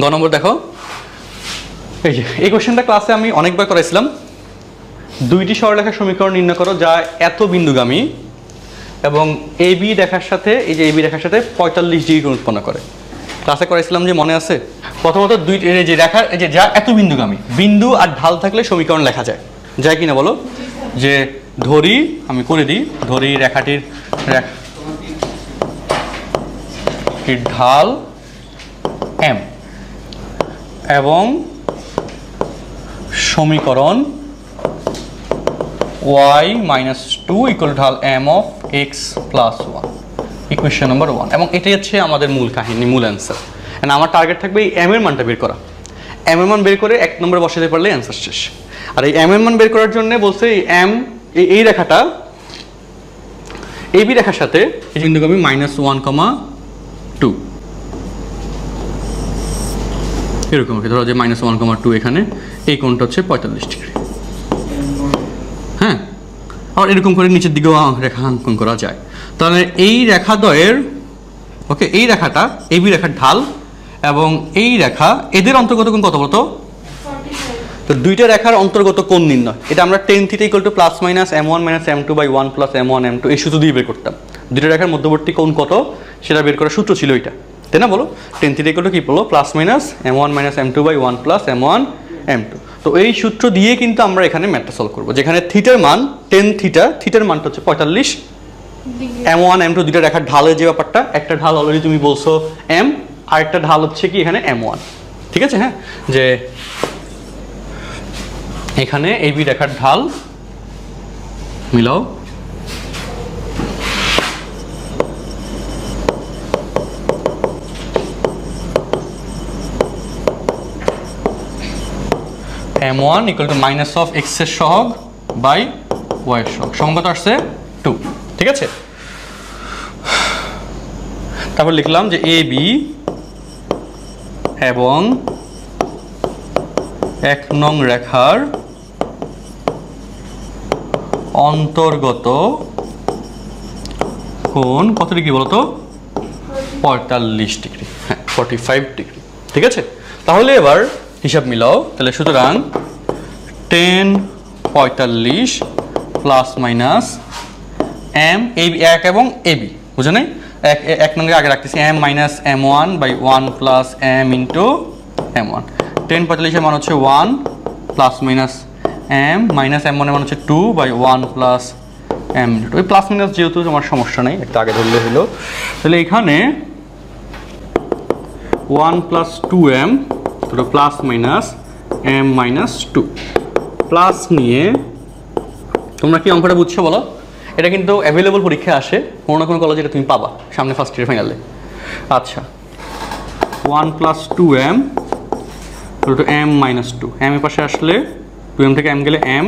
গ নম্বর দেখো, এই কোশ্চেনটা ক্লাসে আমি অনেকবার করাইছিলাম। দুইটি সরলরেখার সমীকরণ নির্ণয় করো যা এত বিন্দুগামী এবং AB রেখার সাথে এই যে AB রেখার সাথে 45 ডিগ্রি কোণ উৎপন্ন করে। ক্লাসে করাইছিলাম যে মনে আছে? প্রথমত দুইটি এই যে রেখার এই যে যা এত বিন্দুগামী, বিন্দু আর ঢাল থাকলে সমীকরণ লেখা যায় কিনা বলো? যে ধরি, আমি করে দিই, ধরি রেখাটির ঢাল M এবং সমীকরণ y - 2 = ঢাল m of x + 1, equation number 1। এবং এটাই হচ্ছে আমাদের মূল কাহিনী, মূল অ্যান্সার। এন্ড আমার টার্গেট থাকবে এই m এর মানটা বের করা। m এর মান বের করে 1 নম্বরে বসাতে পারলে অ্যান্সার শেষ। আর এই m এর মান বের করার জন্য বলছে এই m এই রেখাটা AB রেখার সাথে এই বিন্দুগামী -1,2 এরকম ধরো যে -1,2 এখানে, এই কোণটা হচ্ছে 45 ডিগ্রি। হ্যাঁ, আর এরকম করে নিচের দিকেও রেখা অঙ্কন করা যায়। তাহলে এই রেখাদ্বয়ের ওকে, এই রেখাটা AB রেখার ঢাল এবং এই রেখা এদের অন্তর্গত কোণ কত বলতো? তো দুইটা রেখার অন্তর্গত কোণ নির্ণয়, এটা আমরা tan θ = +-m1 - m2/1 + m1 m2 এই সূত্র দিয়ে বের করতাম। দুইটা রেখার মধ্যবর্তী কোণ কত সেটা বের করার সূত্র ছিল এটা, তাই না? বলো, tan θ = কি বলো? +-m1 - m2/1 + m1 m2। তো এই সূত্র দিয়ে কিন্তু আমরা এখানে ম্যাথটা সলভ করব, যেখানে থিটার মান tan থিটার মানটা হচ্ছে 45, m1 m2 দুইটা রেখার ঢালের যে ব্যাপারটা, একটা ঢাল অলরেডি তুমি বলছো m, আরেকটা ঢাল হচ্ছে কি এখানে m1, ঠিক আছে? হ্যাঁ, যে এখানে AB রেখার ঢাল মিলাও m1 = -x এর সহগ বাই y এর সহগ, সঙ্গত আসছে 2, ঠিক আছে? তারপর লিখলাম যে AB এবং 1 নং রেখার অন্তর্গত কোণ কত ডিগ্রি বলতো? 45 ডিগ্রি। হ্যাঁ, 45 ডিগ্রি, ঠিক আছে? তাহলে এবার হিসাব মিলাও। তাহলে সুতরাং tan 45 ± m AB 1 এবং AB, বুঝো নাই? 1 নঙ্গে আগে রাখতেছি m - m1/1 + m * m1। tan 45 এর মান হচ্ছে 1 ± m - m1 এর মান হচ্ছে 2/1 + m * ওই প্লাস মাইনাস যেহেতু তোমার সমস্যা নেই, একটা আগে ধরলে হলো। তাহলে এখানে 1 + 2m ± m - 2 প্লাস নিয়ে, তোমরা কি অঙ্কটা বুঝছো বলো? এটা কিন্তু অ্যাভেলেবল পরীক্ষায় আসে, কোনো না কোনো কলেজে এটা তুমি পাবা সামনে ফার্স্ট ইয়ার ফাইনালে। আচ্ছা, 1 + 2m = m - 2, m এর পাশে আসলে 2m থেকে m গেলে m,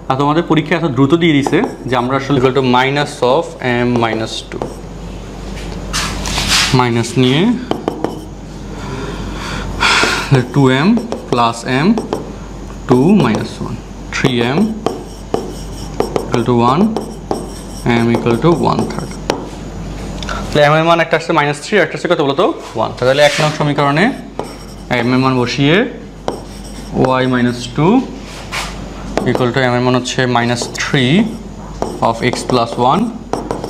আর তোমাদের পরীক্ষা এত দ্রুত দিয়ে দিছে যে আমরা আসলে -m - 2 মাইনাস নিয়ে 2m + m 2 - 1 3m = 1 m = 1/3। তাহলে m এর মান একটা আসছে -3, একটা আসছে কত বলতো? 1। তাহলে 1 নং সমীকরণে m এর মান বসিয়ে y - 2 = m এর মান হচ্ছে -3 of x + 1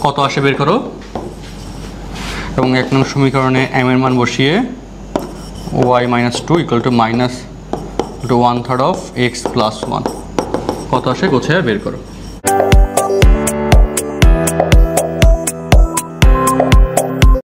কত আসে বের করো। এবং 1 নং সমীকরণে m এর মান বসিয়ে y - 2 = -1/3 of x + 1 কত আসে গোছায় বের করো।